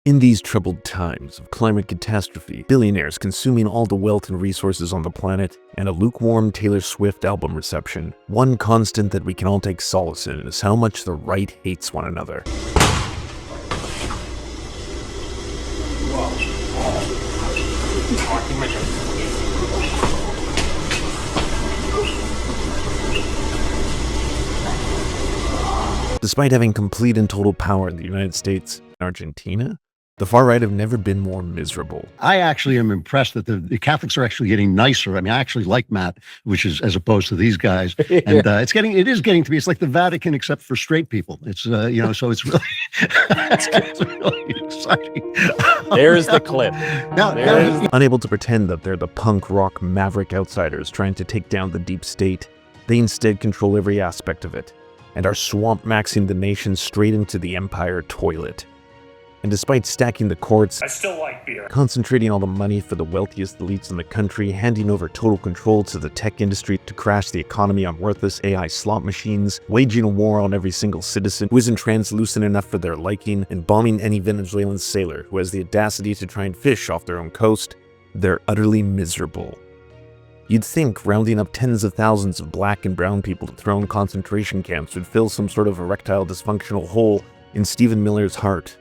In these troubled times of climate catastrophe, billionaires consuming all the wealth and resources on the planet, and a lukewarm Taylor Swift album reception, one constant that we can all take solace in is how much the right hates one another. Despite having complete and total power in the United States and Argentina, the far right have never been more miserable. I actually am impressed that the Catholics are actually getting nicer. I mean, I actually like Matt, which is as opposed to these guys, and it is getting to be. It's like the Vatican except for straight people. It's so it's really it's really exciting. There's the clip. Unable to pretend that they're the punk rock maverick outsiders trying to take down the deep state, they instead control every aspect of it, and are swamp maxing the nation straight into the empire toilet. And despite stacking the courts, I still like beer, concentrating all the money for the wealthiest elites in the country, handing over total control to the tech industry to crash the economy on worthless AI slot machines, waging a war on every single citizen who isn't translucent enough for their liking, and bombing any Venezuelan sailor who has the audacity to try and fish off their own coast, they're utterly miserable. You'd think rounding up tens of thousands of black and brown people to throw in concentration camps would fill some sort of erectile dysfunctional hole in Stephen Miller's heart.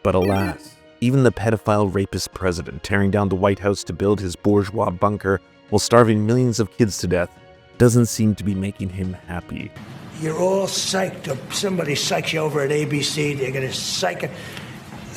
But alas, even the pedophile rapist president tearing down the White House to build his bourgeois bunker while starving millions of kids to death doesn't seem to be making him happy. You're all psyched up. Somebody psychs you over at ABC. They're going to psych it.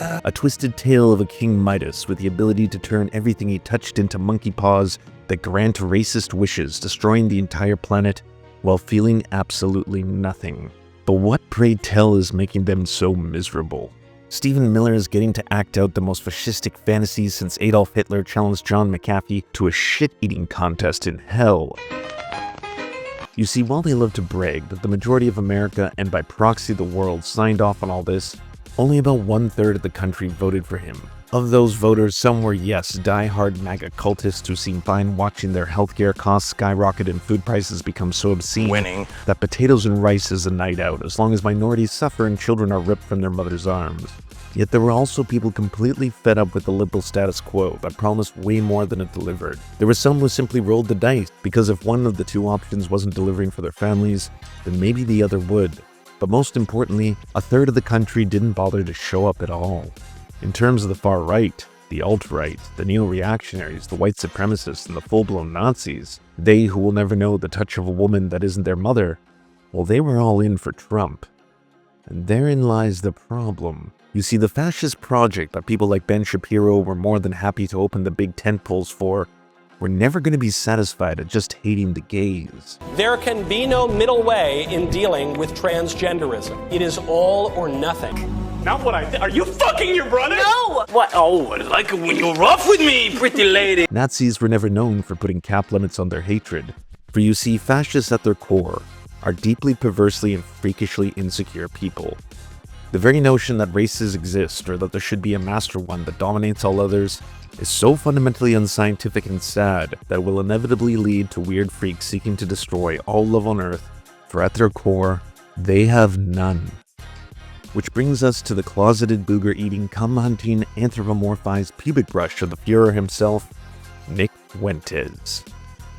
A twisted tale of a King Midas with the ability to turn everything he touched into monkey paws that grant racist wishes, destroying the entire planet while feeling absolutely nothing. But what, pray tell, is making them so miserable? Stephen Miller is getting to act out the most fascistic fantasies since Adolf Hitler challenged John McAfee to a shit-eating contest in hell. You see, while they love to brag that the majority of America, and by proxy the world, signed off on all this, only about 1/3 of the country voted for him. Of those voters, some were, yes, die-hard MAGA cultists who seem fine watching their healthcare costs skyrocket and food prices become so obscene that potatoes and rice is a night out, as long as minorities suffer and children are ripped from their mother's arms. Yet there were also people completely fed up with the liberal status quo that promised way more than it delivered. There were some who simply rolled the dice, because if one of the two options wasn't delivering for their families, then maybe the other would. But most importantly, 1/3 of the country didn't bother to show up at all. In terms of the far right, the alt-right, the neo-reactionaries, the white supremacists, and the full-blown Nazis, they who will never know the touch of a woman that isn't their mother, well, they were all in for Trump. And therein lies the problem. You see, the fascist project that people like Ben Shapiro were more than happy to open the big tent poles for, we're never going to be satisfied at just hating the gays. There can be no middle way in dealing with transgenderism. It is all or nothing. not what are you fucking your brother? No! What? Oh, I like it when you're rough with me, pretty lady. Nazis were never known for putting cap limits on their hatred, for you see, fascists at their core are deeply perversely and freakishly insecure people. The very notion that races exist, or that there should be a master one that dominates all others, is so fundamentally unscientific and sad that it will inevitably lead to weird freaks seeking to destroy all love on Earth, for at their core, they have none. Which brings us to the closeted booger-eating, cum-hunting, anthropomorphized pubic brush of the Fuhrer himself, Nick Fuentes,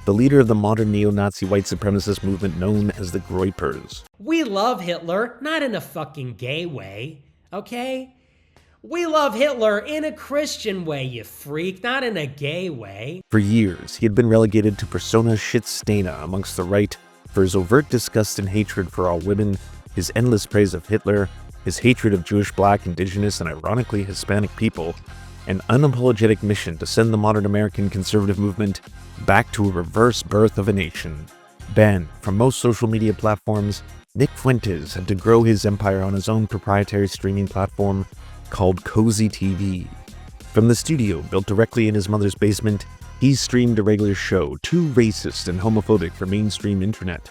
the leader of the modern neo-Nazi white supremacist movement known as the Groypers. We love Hitler, not in a fucking gay way, okay? We love Hitler in a Christian way, you freak, not in a gay way. For years, he had been relegated to persona shit-stana amongst the right for his overt disgust and hatred for all women, his endless praise of Hitler, his hatred of Jewish, Black, Indigenous, and ironically Hispanic people, an unapologetic mission to send the modern American conservative movement back to a reverse birth of a nation. Banned from most social media platforms, Nick Fuentes had to grow his empire on his own proprietary streaming platform called Cozy TV. From the studio built directly in his mother's basement, he streamed a regular show too racist and homophobic for mainstream internet.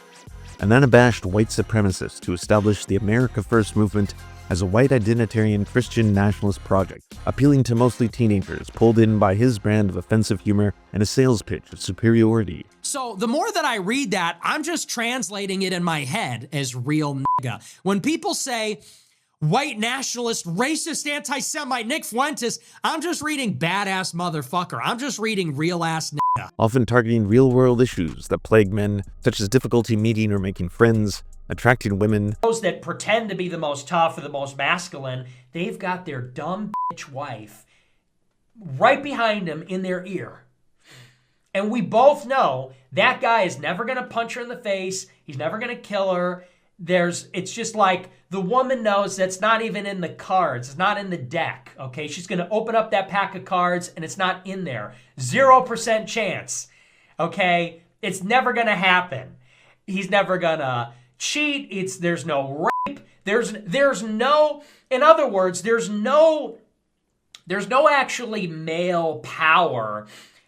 An unabashed white supremacist who established the America First movement as a white identitarian Christian nationalist project, appealing to mostly teenagers, pulled in by his brand of offensive humor and a sales pitch of superiority. So the more that I read that, I'm just translating it in my head as real nigga. When people say, white nationalist, racist, anti-Semite Nick Fuentes. I'm just reading badass motherfucker. I'm just reading real ass nigga. Often targeting real-world issues that plague men, such as difficulty meeting or making friends, attracting women. Those that pretend to be the most tough or the most masculine, they've got their dumb bitch wife right behind them in their ear. And we both know that guy is never going to punch her in the face. He's never going to kill her. It's just like the woman knows that's not even in the cards. It's not in the deck, okay? She's going to open up that pack of cards and it's not in there. 0% chance, okay? It's never going to happen. He's never going to cheat. There's no rape. There's no, in other words, there's no actually male power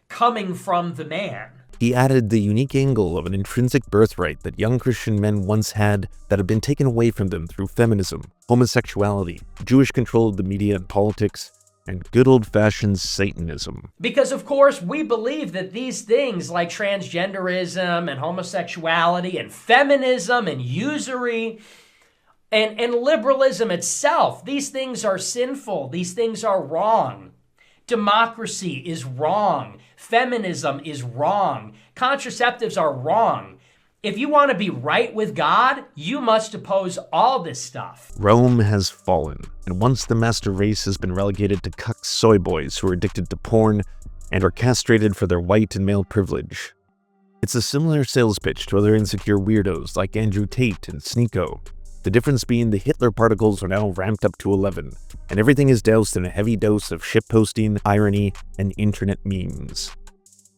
coming from the man. He added the unique angle of an intrinsic birthright that young Christian men once had that had been taken away from them through feminism, homosexuality, Jewish control of the media and politics, and good old-fashioned Satanism. Because, of course, we believe that these things like transgenderism and homosexuality and feminism and usury and liberalism itself, these things are sinful. These things are wrong. Democracy is wrong. Feminism is wrong. Contraceptives are wrong. If you want to be right with God, you must oppose all this stuff. Rome has fallen, and once the master race has been relegated to cuck soy boys who are addicted to porn and are castrated for their white and male privilege. It's a similar sales pitch to other insecure weirdos like Andrew Tate and Sneeko. The difference being the Hitler particles are now ramped up to 11, and everything is doused in a heavy dose of shitposting, irony, and internet memes.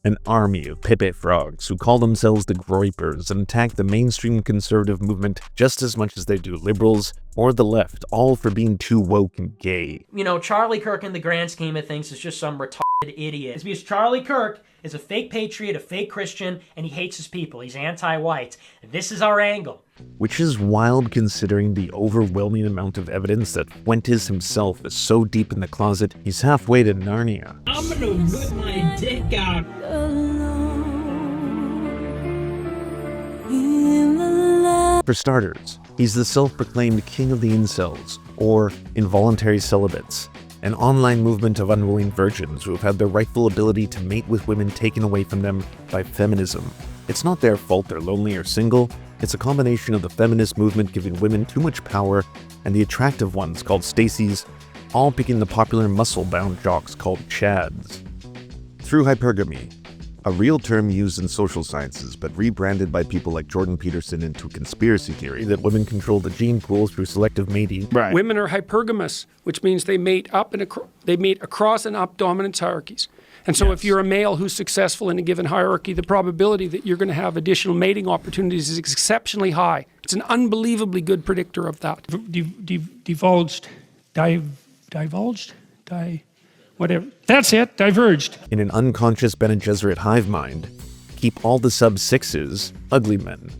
An army of Pepe frogs who call themselves the Groypers and attack the mainstream conservative movement just as much as they do liberals or the left, all for being too woke and gay. You know, Charlie Kirk in the grand scheme of things is just some retarded idiot. It's because Charlie Kirk is a fake patriot, a fake Christian, and he hates his people. He's anti-white. This is our angle. Which is wild considering the overwhelming amount of evidence that Fuentes himself is so deep in the closet, he's halfway to Narnia. I'm gonna whip my dick out. For starters, he's the self-proclaimed king of the incels, or involuntary celibates, an online movement of unwilling virgins who have had their rightful ability to mate with women taken away from them by feminism. It's not their fault they're lonely or single. It's a combination of the feminist movement giving women too much power and the attractive ones called Stacy's, all picking the popular muscle-bound jocks called Chads. Through hypergamy, a real term used in social sciences but rebranded by people like Jordan Peterson into conspiracy theory that women control the gene pool through selective mating. Right. Women are hypergamous, which means they mate across and up dominance hierarchies. And so if you're a male who's successful in a given hierarchy, the probability that you're going to have additional mating opportunities is exceptionally high. It's an unbelievably good predictor of that. Whatever. That's it, diverged. In an unconscious Bene Gesserit hive mind, keep all the sub-6s, ugly men,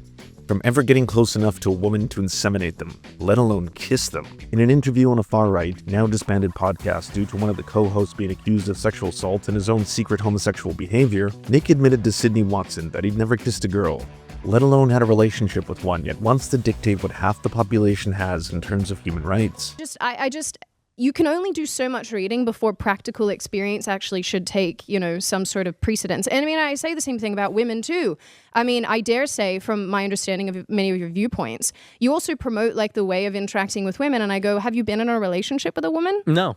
from ever getting close enough to a woman to inseminate them, let alone kiss them. In an interview on a far-right, now disbanded podcast due to one of the co-hosts being accused of sexual assault and his own secret homosexual behavior, Nick admitted to Sydney Watson that he'd never kissed a girl, let alone had a relationship with one, yet wants to dictate what half the population has in terms of human rights. You can only do so much reading before practical experience actually should take, some sort of precedence. And I mean, I say the same thing about women too. I mean, I dare say from my understanding of many of your viewpoints, you also promote like the way of interacting with women. And I go, have you been in a relationship with a woman? No.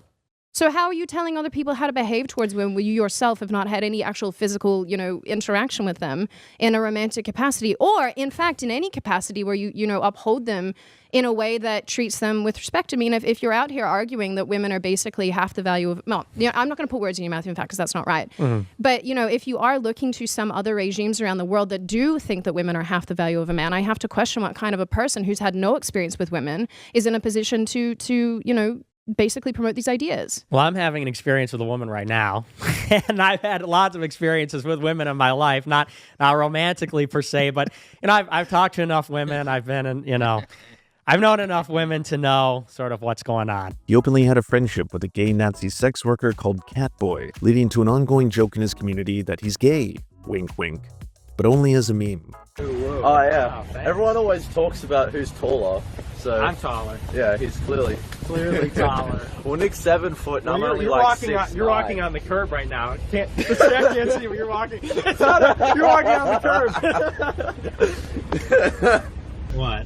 So how are you telling other people how to behave towards women when you yourself have not had any actual physical, interaction with them in a romantic capacity, or in fact, in any capacity where you uphold them in a way that treats them with respect? I mean, if you're out here arguing that women are basically half the value of, I'm not going to put words in your mouth, in fact, because that's not right. Mm-hmm. But, if you are looking to some other regimes around the world that do think that women are half the value of a man, I have to question what kind of a person who's had no experience with women is in a position to basically promote these ideas. Well, I'm having an experience with a woman right now, and I've had lots of experiences with women in my life, not romantically per se, but I've talked to enough women. I've been in, I've known enough women to know sort of what's going on. He openly had a friendship with a gay Nazi sex worker called Catboy, leading to an ongoing joke in his community that he's gay, wink wink, but only as a meme. Oh yeah, everyone always talks about who's taller. so I'm taller. yeah, he's clearly Taller. Well, Nick's 7 foot, and I'm only like walking 6'9". You're walking on the curb right now. The staff can't see you, but you're walking. It's not you're walking on the curb. What?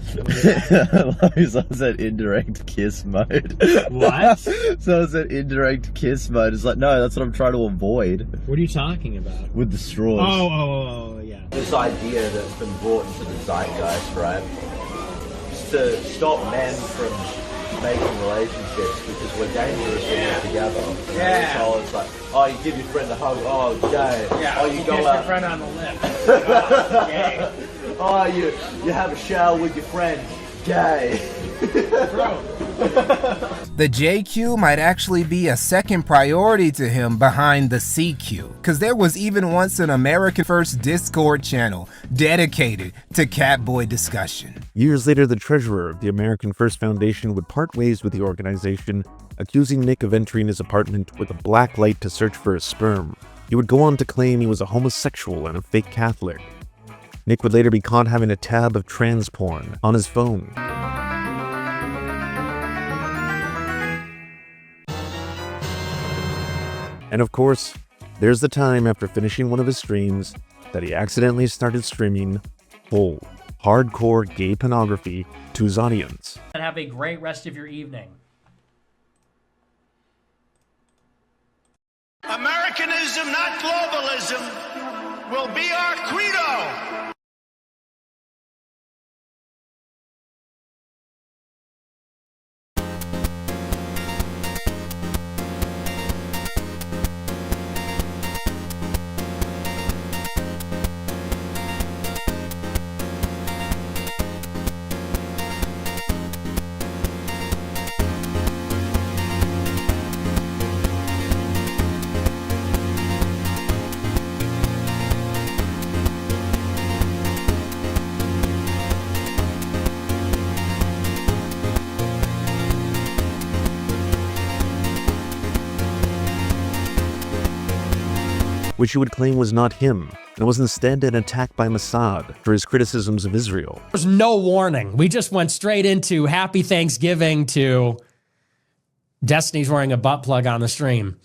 Someone said indirect kiss mode. What? Someone said indirect kiss mode. It's like, no, that's what I'm trying to avoid. What are you talking about? With the straws. Oh, yeah. This idea that's been brought into the zeitgeist, right? Is to stop men from making relationships because we're dangerous when we're together. Yeah. So it's like, oh, you give your friend a hug, oh, gay. Yeah. Oh, you go kiss out. your friend on the lip. Oh, gay. Oh, you have a shower with your friend, gay. The JQ might actually be a second priority to him behind the CQ, because there was even once an American First Discord channel dedicated to Catboy discussion. Years later, the treasurer of the American First Foundation would part ways with the organization, accusing Nick of entering his apartment with a black light to search for his sperm. He would go on to claim he was a homosexual and a fake Catholic. Nick would later be caught having a tab of trans porn on his phone. And of course, there's the time after finishing one of his streams that he accidentally started streaming full, hardcore gay pornography to his audience. And have a great rest of your evening. Americanism, not globalism, will be our credo. Which he would claim was not him, and was instead an attack by Mossad for his criticisms of Israel. There's no warning. We just went straight into Happy Thanksgiving to Destiny's wearing a butt plug on the stream.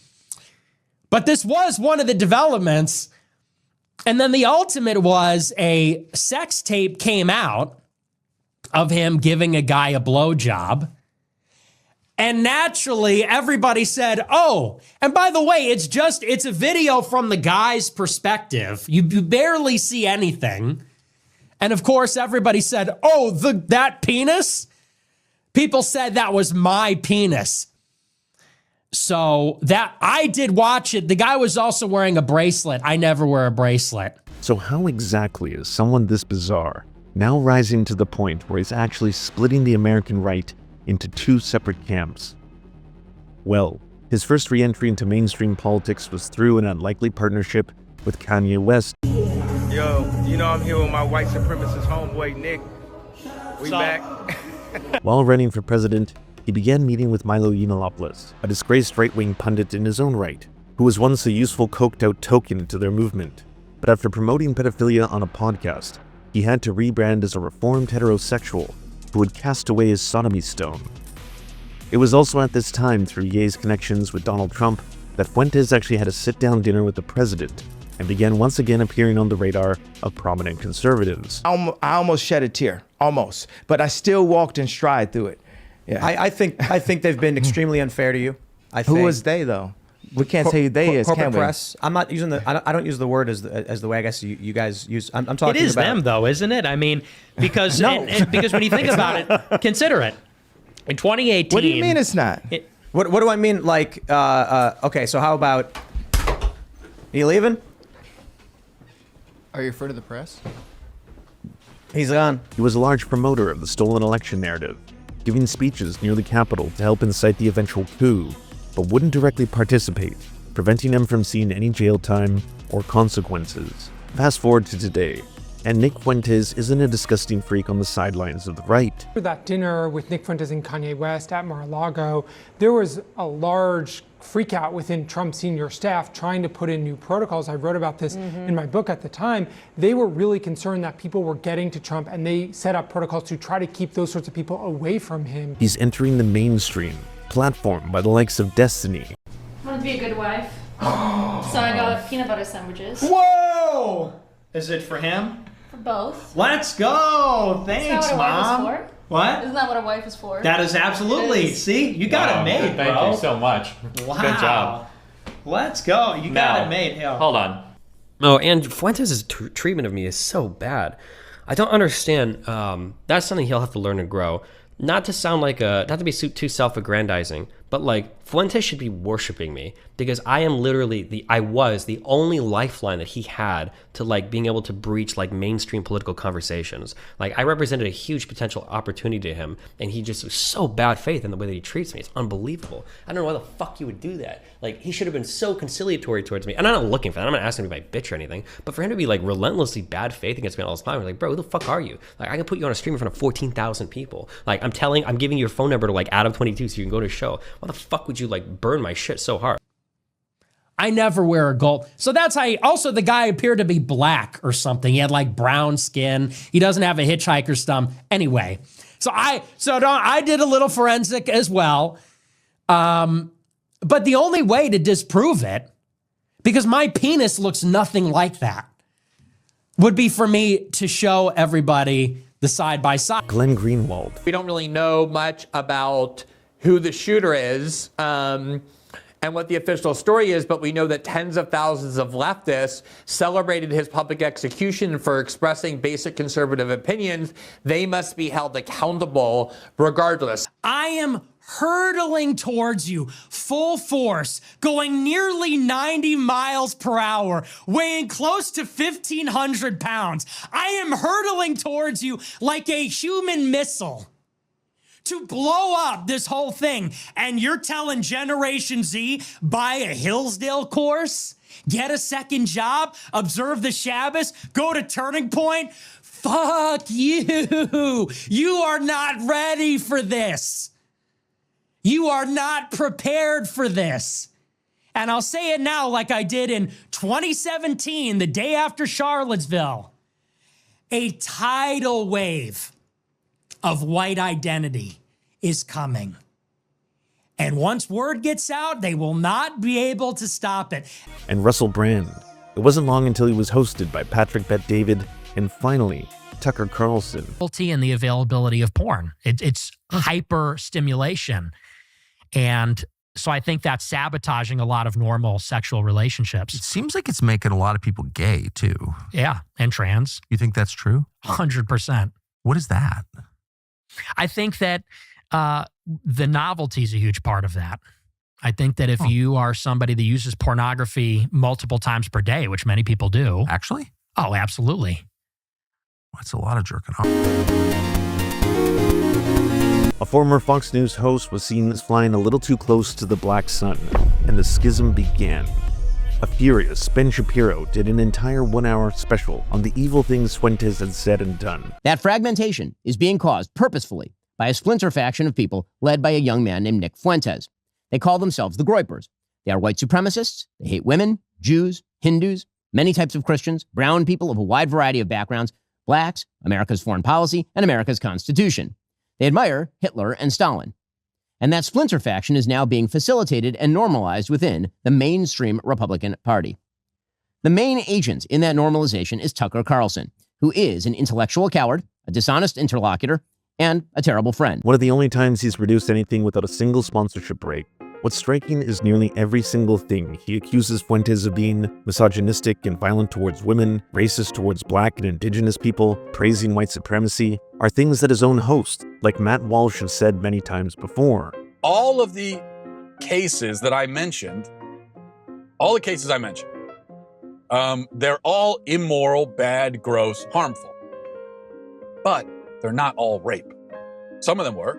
But this was one of the developments. And then the ultimate was a sex tape came out of him giving a guy a blowjob. And naturally, everybody said, oh, and by the way, it's a video from the guy's perspective. You barely see anything. And of course, everybody said, oh, that penis? People said that was my penis. So that I did watch it. The guy was also wearing a bracelet. I never wear a bracelet. So how exactly is someone this bizarre now rising to the point where he's actually splitting the American right into two separate camps? Well, his first re-entry into mainstream politics was through an unlikely partnership with Kanye West. Yo, you know I'm here with my white supremacist homeboy Nick. We back. While running for president, he began meeting with Milo Yiannopoulos, a disgraced right-wing pundit in his own right, who was once a useful coked-out token to their movement. But after promoting pedophilia on a podcast, he had to rebrand as a reformed heterosexual who would cast away his sodomy stone. It was also at this time, through Ye's connections with Donald Trump, that Fuentes actually had a sit-down dinner with the president and began once again appearing on the radar of prominent conservatives. I almost shed a tear, almost, but I still walked in stride through it. Yeah. I think they've been extremely unfair to you. Who was they though? We can't say who they is, corporate can we? press. I'm not using I don't use the word as the way I guess you guys use. I'm talking about. It is them though, isn't it? I mean, because because when you think about it, consider it. In 2018. What do you mean it's not? What do I mean? Like, okay, so how about? Are you leaving? Are you referring to the press? He's gone. He was a large promoter of the stolen election narrative, giving speeches near the Capitol to help incite the eventual coup, but wouldn't directly participate, preventing him from seeing any jail time or consequences. Fast forward to today. And Nick Fuentes isn't a disgusting freak on the sidelines of the right. For that dinner with Nick Fuentes and Kanye West at Mar-a-Lago, there was a large freak out within Trump's senior staff trying to put in new protocols. I wrote about this in my book at the time. They were really concerned that people were getting to Trump, and they set up protocols to try to keep those sorts of people away from him. He's entering the mainstream, platformed by the likes of Destiny. I want to be a good wife. So I got peanut butter sandwiches. Whoa! Is it for him? For both. Let's go! Thanks, Isn't that what a Mom. wife is for? What? Isn't that what a wife is for? That is absolutely. See, you got it made, bro. Thank you so much. Wow. Good job. Let's go. You got it made. Hell. Hold on. Oh, and Fuentes' treatment of me is so bad. I don't understand. That's something he'll have to learn and grow. Not to sound like not to be too self-aggrandizing, but like Fuentes should be worshiping me because I am literally I was the only lifeline that he had to like being able to breach like mainstream political conversations. Like I represented a huge potential opportunity to him, and he just was so bad faith in the way that he treats me. It's unbelievable. I don't know why the fuck you would do that. Like he should have been so conciliatory towards me. And I'm not looking for that. I'm not asking him to be my bitch or anything. But for him to be like relentlessly bad faith against me all the time, I'm like, bro, who the fuck are you? Like I can put you on a stream in front of 14,000 people. Like I'm giving you your phone number to like Adam 22 so you can go to a show. Why the fuck would you like burn my shit so hard? I never wear a gold. So that's how also the guy appeared to be black or something. He had like brown skin. He doesn't have a hitchhiker's thumb. Anyway, so I did a little forensic as well. But the only way to disprove it, because my penis looks nothing like that, would be for me to show everybody the side by side. Glenn Greenwald. We don't really know much about who the shooter is and what the official story is, but we know that tens of thousands of leftists celebrated his public execution for expressing basic conservative opinions. They must be held accountable regardless. I am hurtling towards you, full force, going nearly 90 miles per hour, weighing close to 1,500 pounds. I am hurtling towards you like a human missile to blow up this whole thing. And you're telling Generation Z, buy a Hillsdale course, get a second job, observe the Shabbos, go to Turning Point? Fuck you. You are not ready for this. You are not prepared for this. And I'll say it now like I did in 2017, the day after Charlottesville. A tidal wave of white identity is coming. And once word gets out, they will not be able to stop it. And Russell Brand. It wasn't long until he was hosted by Patrick Bet-David and finally Tucker Carlson. And the availability of porn. It's hyper stimulation. And so I think that's sabotaging a lot of normal sexual relationships. It seems like it's making a lot of people gay too. Yeah, and trans. You think that's true? 100%. What is that? I think that the novelty is a huge part of that. I think that if you are somebody that uses pornography multiple times per day, which many people do. Actually? Oh, absolutely. That's a lot of jerking off. A former Fox News host was seen as flying a little too close to the black sun, and the schism began. A furious Ben Shapiro did an entire 1-hour special on the evil things Fuentes had said and done. That fragmentation is being caused purposefully by a splinter faction of people led by a young man named Nick Fuentes. They call themselves the Groypers. They are white supremacists. They hate women, Jews, Hindus, many types of Christians, brown people of a wide variety of backgrounds, blacks, America's foreign policy, and America's Constitution. They admire Hitler and Stalin. And that splinter faction is now being facilitated and normalized within the mainstream Republican Party. The main agent in that normalization is Tucker Carlson, who is an intellectual coward, a dishonest interlocutor, and a terrible friend. One of the only times he's produced anything without a single sponsorship break. What's striking is nearly every single thing he accuses Fuentes of being misogynistic and violent towards women, racist towards black and indigenous people, praising white supremacy, are things that his own host, like Matt Walsh, have said many times before. All of the cases that I mentioned, they're all immoral, bad, gross, harmful. But they're not all rape. Some of them were,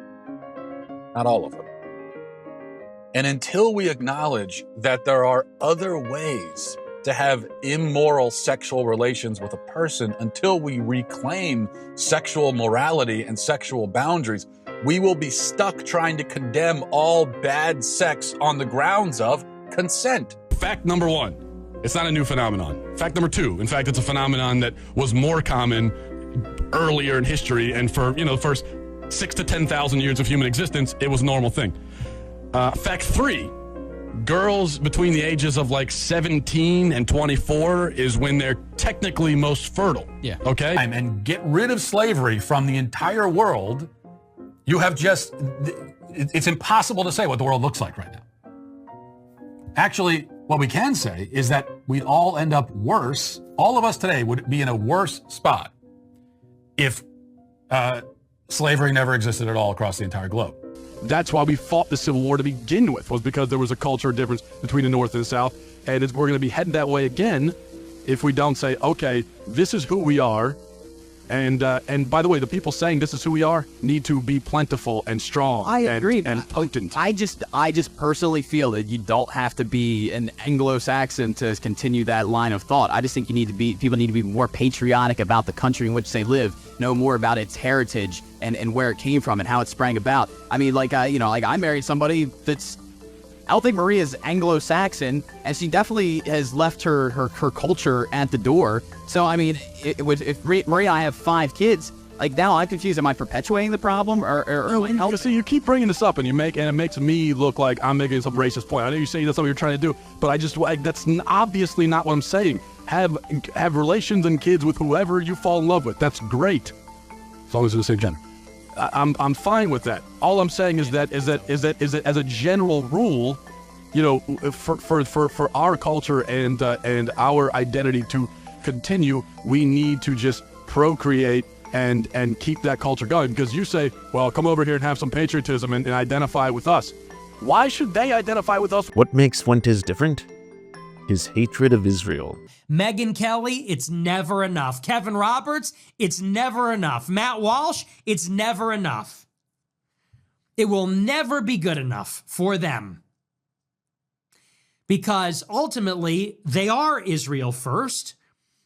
not all of them. And until we acknowledge that there are other ways to have immoral sexual relations with a person until we reclaim sexual morality and sexual boundaries. We will be stuck trying to condemn all bad sex on the grounds of consent. Fact number one, it's not a new phenomenon. Fact number two, in fact, it's a phenomenon that was more common earlier in history, and for the first 6,000 to 10,000 years of human existence, it was a normal thing. Fact three, girls between the ages of like 17 and 24 is when they're technically most fertile. Yeah. Okay? And get rid of slavery from the entire world. You have just, it's impossible to say what the world looks like right now. Actually, what we can say is that we'd all end up worse. All of us today would be in a worse spot if slavery never existed at all across the entire globe. That's why we fought the Civil War to begin with, was because there was a cultural difference between the North and the South. And we're going to be heading that way again if we don't say, okay, this is who we are. And by the way, the people saying this is who we are need to be plentiful and strong. I agree. And potent. I just personally feel that you don't have to be an Anglo-Saxon to continue that line of thought. I just think people need to be more patriotic about the country in which they live, know more about its heritage and where it came from and how it sprang about. I mean, I married somebody that's, I don't think Maria's Anglo-Saxon, and she definitely has left her culture at the door. So, I mean, if Maria and I have 5 kids, like now I'm confused. Am I perpetuating the problem or See, you keep bringing this up and it makes me look like I'm making some racist point. I know you're saying that's what you're trying to do, but that's obviously not what I'm saying. Have relations and kids with whoever you fall in love with. That's great. As long as they're the same gender. I'm fine with that. All I'm saying is that as a general rule, for our culture and our identity to continue, we need to just procreate and keep that culture going. Because you say, well, come over here and have some patriotism and identify with us. Why should they identify with us? What makes Fuentes different? His hatred of Israel. Megyn Kelly, it's never enough. Kevin Roberts, it's never enough. Matt Walsh, it's never enough. It will never be good enough for them. Because ultimately, they are Israel first,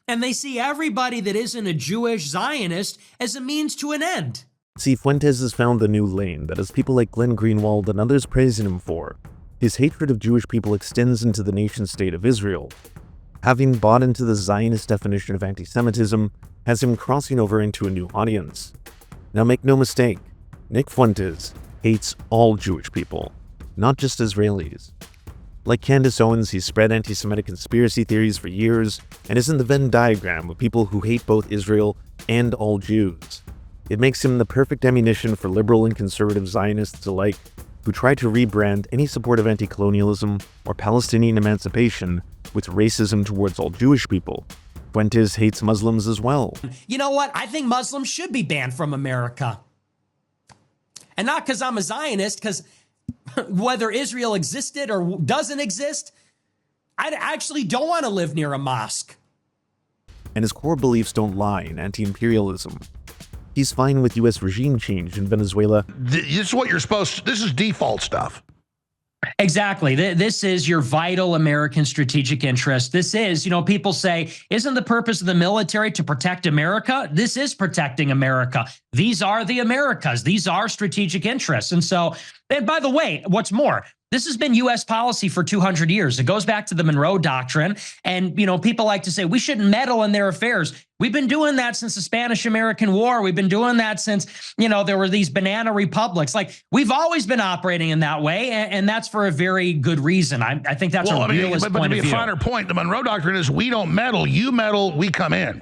and they see everybody that isn't a Jewish Zionist as a means to an end. See, Fuentes has found the new lane that has people like Glenn Greenwald and others praising him for. His hatred of Jewish people extends into the nation-state of Israel. Having bought into the Zionist definition of anti-Semitism has him crossing over into a new audience. Now make no mistake, Nick Fuentes hates all Jewish people, not just Israelis. Like Candace Owens, he's spread anti-Semitic conspiracy theories for years and is in the Venn diagram of people who hate both Israel and all Jews. It makes him the perfect ammunition for liberal and conservative Zionists alike, who try to rebrand any support of anti-colonialism or Palestinian emancipation with racism towards all Jewish people. Fuentes hates Muslims as well. You know what? I think Muslims should be banned from America. And not because I'm a Zionist, because whether Israel existed or doesn't exist, I actually don't want to live near a mosque. And his core beliefs don't lie in anti-imperialism. He's fine with U.S. regime change in Venezuela. This is what you're supposed to, this is default stuff. Exactly. This is your vital American strategic interest. This is, people say, isn't the purpose of the military to protect America? This is protecting America. These are the Americas. These are strategic interests. And by the way, what's more, this has been U.S. policy for 200 years. It goes back to the Monroe Doctrine. And, people like to say we shouldn't meddle in their affairs. We've been doing that since the Spanish-American War. We've been doing that since, there were these banana republics. Like, we've always been operating in that way. And that's for a very good reason. I think that's a realist point of view. But to be a finer point, the Monroe Doctrine is we don't meddle. You meddle, we come in.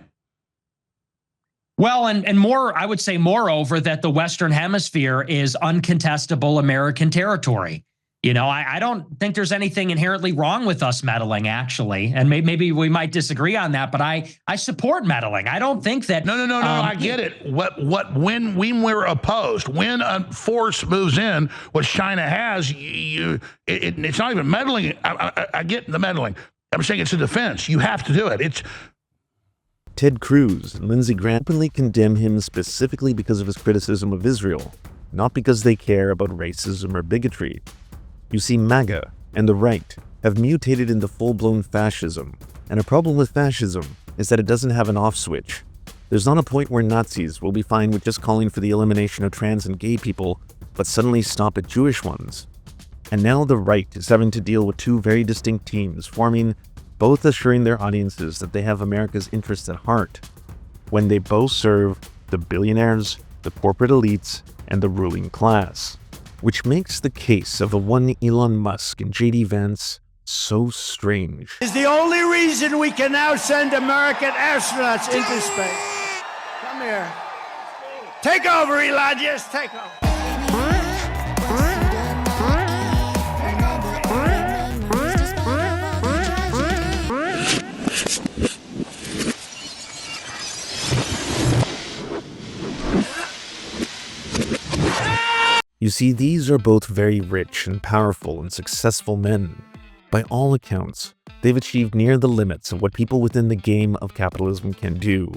Well, and more, I would say, moreover, that the Western Hemisphere is uncontestable American territory. I don't think there's anything inherently wrong with us meddling, actually. And maybe we might disagree on that, but I support meddling. I don't think that... No, I get it. When we're opposed, when a force moves in, what China has, it's not even meddling. I get the meddling. I'm saying it's a defense. You have to do it. Ted Cruz and Lindsey Graham openly condemn him specifically because of his criticism of Israel, not because they care about racism or bigotry. You see, MAGA and the right have mutated into full-blown fascism, And a problem with fascism is that it doesn't have an off switch. There's not a point where Nazis will be fine with just calling for the elimination of trans and gay people, but suddenly stop at Jewish ones. And now the right is having to deal with two very distinct teams forming, both assuring their audiences that they have America's interests at heart, when they both serve the billionaires, the corporate elites, and the ruling class. Which makes the case of the one Elon Musk and J.D. Vance so strange. Is the only reason we can now send American astronauts into space. Come here. Take over, Elon. Just take over. You see, these are both very rich and powerful and successful men. By all accounts, they've achieved near the limits of what people within the game of capitalism can do.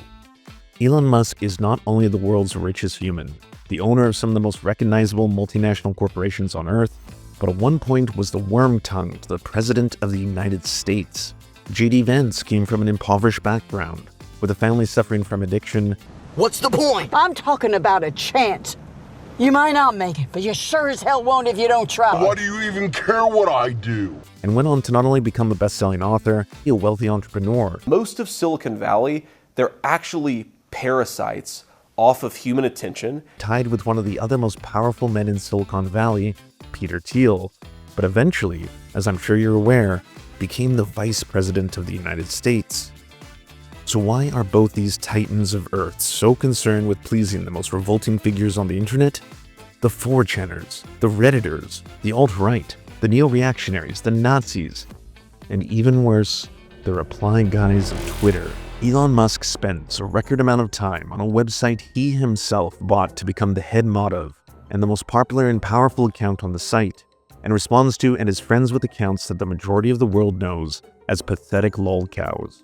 Elon Musk is not only the world's richest human, the owner of some of the most recognizable multinational corporations on Earth, but at one point was the worm-tongued the President of the United States. J.D. Vance came from an impoverished background, with a family suffering from addiction. What's the point? I'm talking about a chance. You might not make it, but you sure as hell won't if you don't try. Why do you even care what I do? And went on to not only become a best-selling author, be a wealthy entrepreneur. Most of Silicon Valley, they're actually parasites off of human attention. Tied with one of the other most powerful men in Silicon Valley, Peter Thiel, but eventually, as I'm sure you're aware, became the Vice President of the United States. So why are both these titans of Earth so concerned with pleasing the most revolting figures on the internet? The 4chaners, the Redditors, the alt-right, the neo-reactionaries, the Nazis, and even worse, the reply guys of Twitter. Elon Musk spends a record amount of time on a website he himself bought to become the head mod of, and the most popular and powerful account on the site, and responds to and is friends with accounts that the majority of the world knows as pathetic lolcows.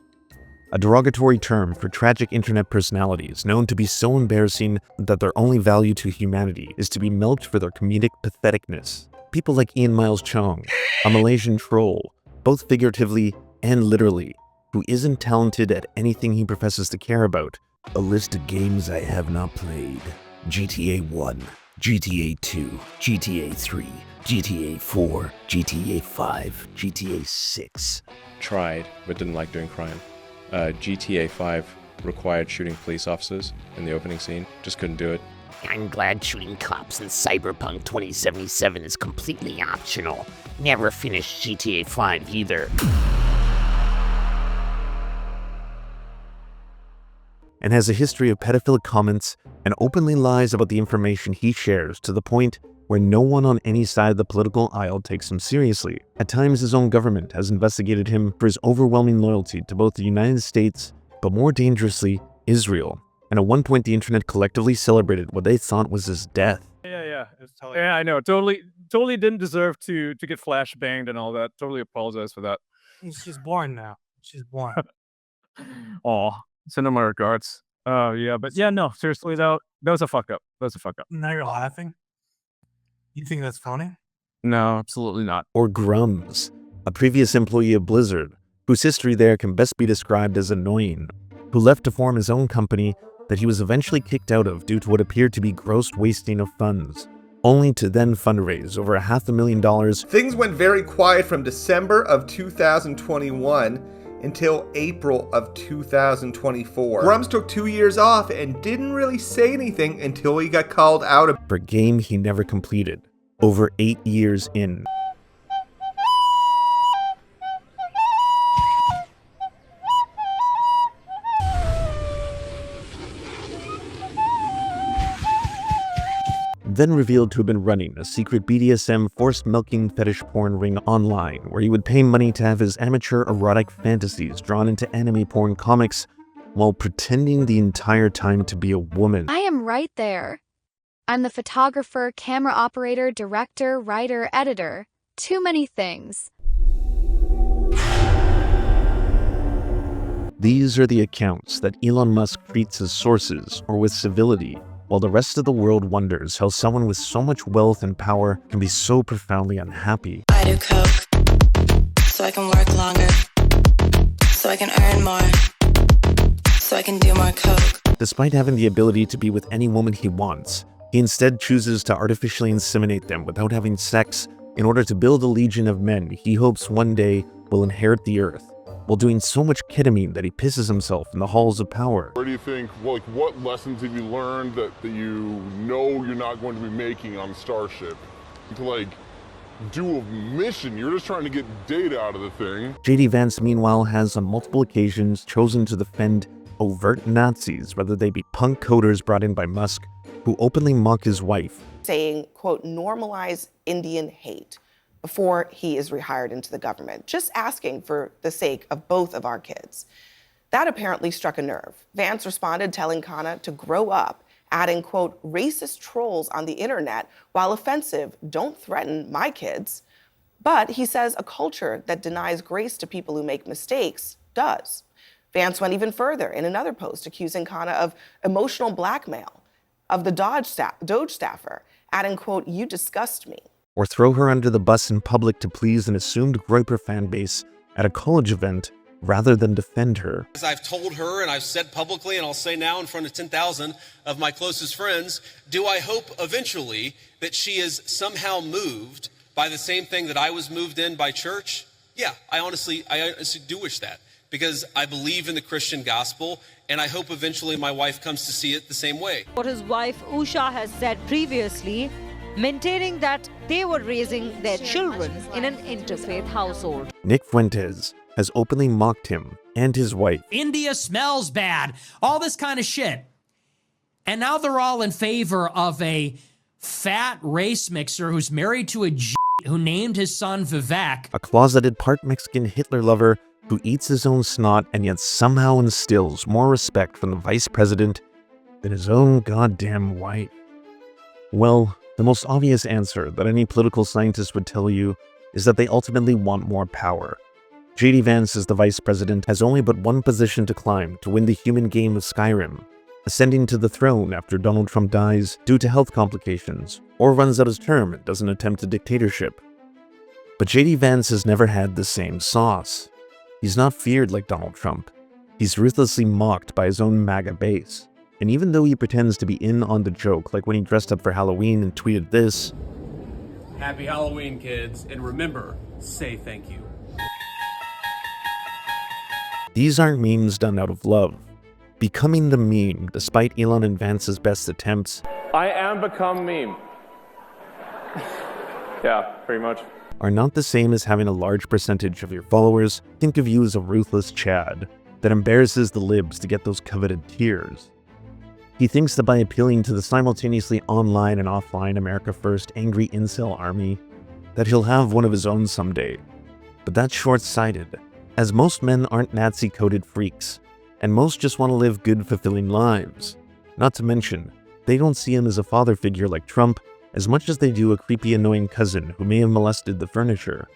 A derogatory term for tragic internet personalities known to be so embarrassing that their only value to humanity is to be milked for their comedic patheticness. People like Ian Miles Chong, a Malaysian troll, both figuratively and literally, who isn't talented at anything he professes to care about. A list of games I have not played. GTA 1, GTA 2, GTA 3, GTA 4, GTA 5, GTA 6. Tried, but didn't like doing crime. GTA 5 required shooting police officers in the opening scene. Just couldn't do it. I'm glad shooting cops in Cyberpunk 2077 is completely optional. Never finished GTA 5 either. And has a history of pedophilic comments and openly lies about the information he shares, to the point where no one on any side of the political aisle takes him seriously. At times, his own government has investigated him for his overwhelming loyalty to both the United States, but more dangerously, Israel. And at one point, the internet collectively celebrated what they thought was his death. Yeah. Yeah, I know. Totally didn't deserve to get flash banged and all that. Totally apologize for that. She's born now. She's born. Aw, send her my regards. Oh, yeah, but yeah, no, seriously, though, that was a fuck up. Now you're laughing? You think that's funny? No, absolutely not. Or Grums, a previous employee of Blizzard, whose history there can best be described as annoying, who left to form his own company that he was eventually kicked out of due to what appeared to be gross wasting of funds, only to then fundraise over $500,000. Things went very quiet from December of 2021 until April of 2024. Grums took 2 years off and didn't really say anything until he got called out for a game he never completed, over 8 years in. Then revealed to have been running a secret BDSM forced milking fetish porn ring online, where he would pay money to have his amateur erotic fantasies drawn into anime porn comics, while pretending the entire time to be a woman. I am right there. I'm the photographer, camera operator, director, writer, editor. Too many things. These are the accounts that Elon Musk treats as sources or with civility, while the rest of the world wonders how someone with so much wealth and power can be so profoundly unhappy. I do coke, so I can work longer, so so I can earn more, so I can do more coke. Despite having the ability to be with any woman he wants, he instead chooses to artificially inseminate them without having sex in order to build a legion of men he hopes one day will inherit the earth, while doing so much ketamine that he pisses himself in the halls of power. Where do you think, like, what lessons have you learned that you know you're not going to be making on Starship? You can, like, do a mission. You're just trying to get data out of the thing. J.D. Vance, meanwhile, has on multiple occasions chosen to defend overt Nazis, whether they be punk coders brought in by Musk, who openly mock his wife. Saying, quote, normalize Indian hate before he is rehired into the government, just asking for the sake of both of our kids. That apparently struck a nerve. Vance responded telling Khanna to grow up, adding, quote, racist trolls on the internet, while offensive, don't threaten my kids. But he says a culture that denies grace to people who make mistakes does. Vance went even further in another post, accusing Khanna of emotional blackmail of the Doge staffer, adding, quote, you disgust me. Or throw her under the bus in public to please an assumed Groyper fan base at a college event rather than defend her. As I've told her and I've said publicly and I'll say now in front of 10,000 of my closest friends, do I hope eventually that she is somehow moved by the same thing that I was moved in by church? Yeah, I honestly do wish that, because I believe in the Christian gospel and I hope eventually my wife comes to see it the same way. What his wife Usha has said previously, maintaining that they were raising their children in an interfaith household. Nick Fuentes has openly mocked him and his wife. India smells bad, all this kind of shit. And now they're all in favor of a fat race mixer who's married to a G who named his son Vivek. A closeted part Mexican Hitler lover who eats his own snot and yet somehow instills more respect from the vice president than his own goddamn wife. Well, the most obvious answer that any political scientist would tell you is that they ultimately want more power. J.D. Vance, as the vice president, has only but one position to climb to win the human game of Skyrim, ascending to the throne after Donald Trump dies due to health complications, or runs out his term and doesn't attempt a dictatorship. But J.D. Vance has never had the same sauce. He's not feared like Donald Trump. He's ruthlessly mocked by his own MAGA base. And even though he pretends to be in on the joke, like when he dressed up for Halloween and tweeted this, Happy Halloween, kids, and remember, say thank you. These aren't memes done out of love. Becoming the meme, despite Elon and Vance's best attempts, I am become meme. Yeah, pretty much. Are not the same as having a large percentage of your followers think of you as a ruthless Chad that embarrasses the libs to get those coveted tears. He thinks that by appealing to the simultaneously online and offline America First angry incel army, that he'll have one of his own someday. But that's short-sighted, as most men aren't Nazi-coded freaks, and most just want to live good, fulfilling lives. Not to mention, they don't see him as a father figure like Trump as much as they do a creepy, annoying cousin who may have molested the furniture.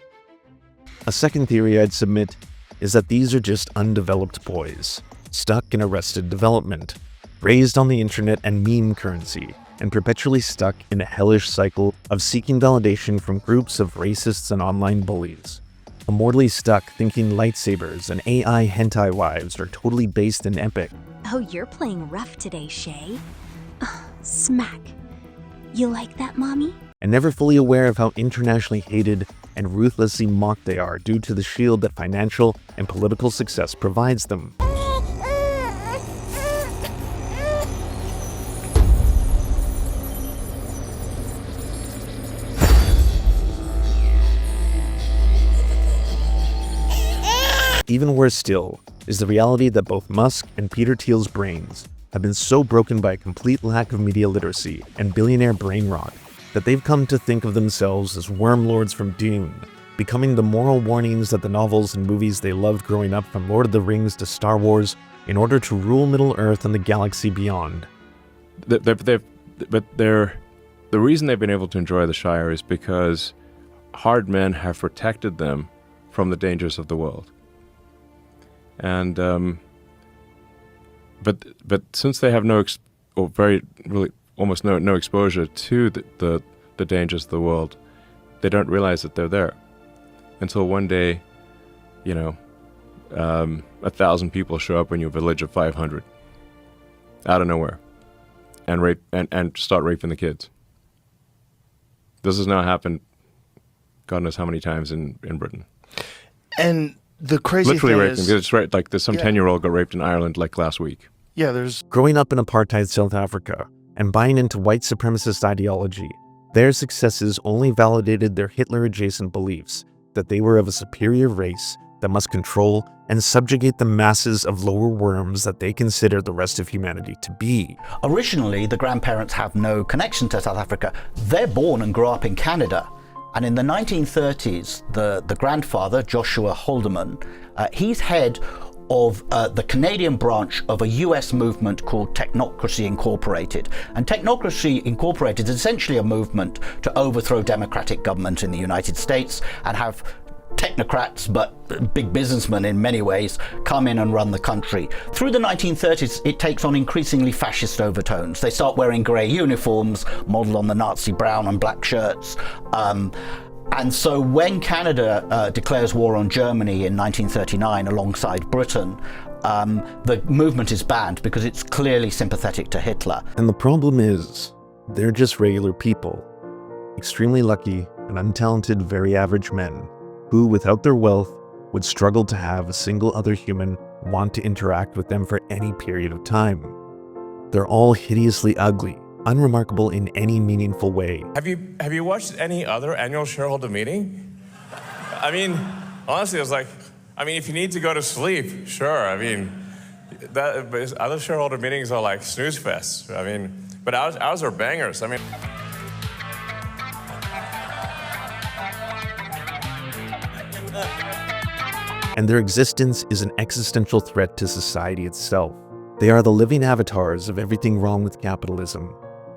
A second theory I'd submit is that these are just undeveloped boys, stuck in arrested development, raised on the internet and meme currency, and perpetually stuck in a hellish cycle of seeking validation from groups of racists and online bullies. Immortally stuck thinking lightsabers and AI hentai wives are totally based in epic. Oh, you're playing rough today, Shay. Smack. You like that, Mommy? And never fully aware of how internationally hated and ruthlessly mocked they are due to the shield that financial and political success provides them. Even worse still is the reality that both Musk and Peter Thiel's brains have been so broken by a complete lack of media literacy and billionaire brain rot that they've come to think of themselves as wormlords from Dune, becoming the moral warnings that the novels and movies they loved growing up, from Lord of the Rings to Star Wars, in order to rule Middle-earth and the galaxy beyond. The reason they've been able to enjoy the Shire is because hard men have protected them from the dangers of the world. And but since they have almost no exposure to the dangers of the world, they don't realize that they're there until one day, 1,000 people show up in your village of 500 out of nowhere and rape and start raping the kids. This has now happened God knows how many times in Britain. And the crazy literally thing raping. is, It's right, like there's some yeah. 10-year-old got raped in Ireland like last week. Yeah, there's growing up in apartheid South Africa and buying into white supremacist ideology. Their successes only validated their Hitler-adjacent beliefs that they were of a superior race that must control and subjugate the masses of lower worms that they consider the rest of humanity to be. Originally, the grandparents have no connection to South Africa. They're born and grow up in Canada. And in the 1930s, the grandfather, Joshua Haldeman, he's head of the Canadian branch of a US movement called Technocracy Incorporated. And Technocracy Incorporated is essentially a movement to overthrow democratic government in the United States and have technocrats, but big businessmen in many ways, come in and run the country. Through the 1930s, it takes on increasingly fascist overtones. They start wearing grey uniforms, modelled on the Nazi brown and black shirts. And so when Canada declares war on Germany in 1939 alongside Britain, the movement is banned because it's clearly sympathetic to Hitler. And the problem is, they're just regular people. Extremely lucky and untalented, very average men who, without their wealth, would struggle to have a single other human want to interact with them for any period of time. They're all hideously ugly, unremarkable in any meaningful way. Have you watched any other annual shareholder meeting? I mean, honestly, I was like, if you need to go to sleep, sure. But other shareholder meetings are like snooze fests. But ours are bangers. And their existence is an existential threat to society itself. They are the living avatars of everything wrong with capitalism.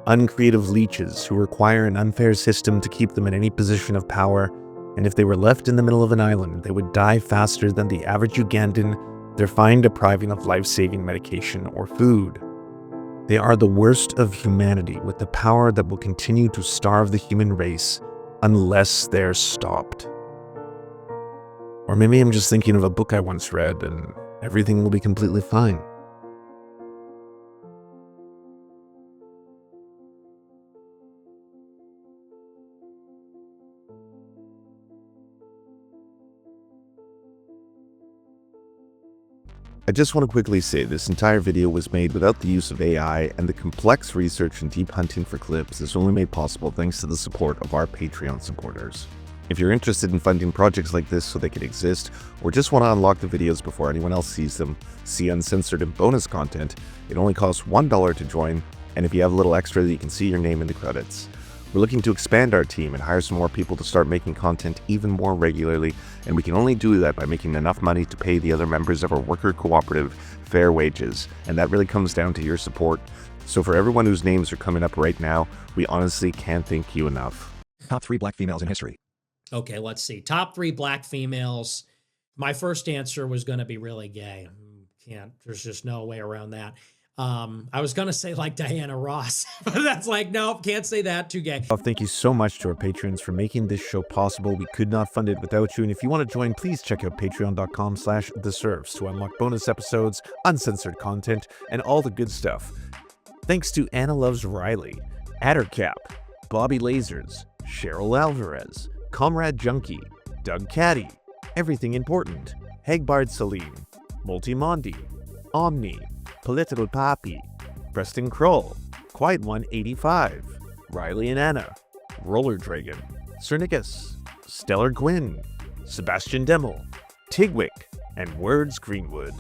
Uncreative leeches who require an unfair system to keep them in any position of power, and if they were left in the middle of an island, they would die faster than the average Ugandan they're fine depriving of life-saving medication or food. They are the worst of humanity with the power that will continue to starve the human race unless they're stopped. Or maybe I'm just thinking of a book I once read and everything will be completely fine. I just want to quickly say this entire video was made without the use of AI, and the complex research and deep hunting for clips is only made possible thanks to the support of our Patreon supporters. If you're interested in funding projects like this so they can exist, or just want to unlock the videos before anyone else sees them, see uncensored and bonus content, it only costs $1 to join, and if you have a little extra, you can see your name in the credits. We're looking to expand our team and hire some more people to start making content even more regularly, and we can only do that by making enough money to pay the other members of our worker cooperative fair wages, and that really comes down to your support. So for everyone whose names are coming up right now, we honestly can't thank you enough. Top 3 black females in history. Okay, let's see. Top 3 black females. My first answer was going to be really gay. There's just no way around that. I was going to say like Diana Ross, but that's like, nope, can't say that, too gay. Thank you so much to our patrons for making this show possible. We could not fund it without you. And if you want to join, please check out patreon.com/theserfs to unlock bonus episodes, uncensored content, and all the good stuff. Thanks to Anna Loves Riley, Addercap, Bobby Lasers, Cheryl Alvarez, Comrade Junkie, Doug Caddy, Everything Important, Hegbard Salim, Multimondi, Omni, Political Papi, Preston Kroll, Quiet One 85, Riley and Anna, Roller Dragon, Cernicus, Stellar Gwyn, Sebastian Demmel, Tigwick, and Words Greenwood.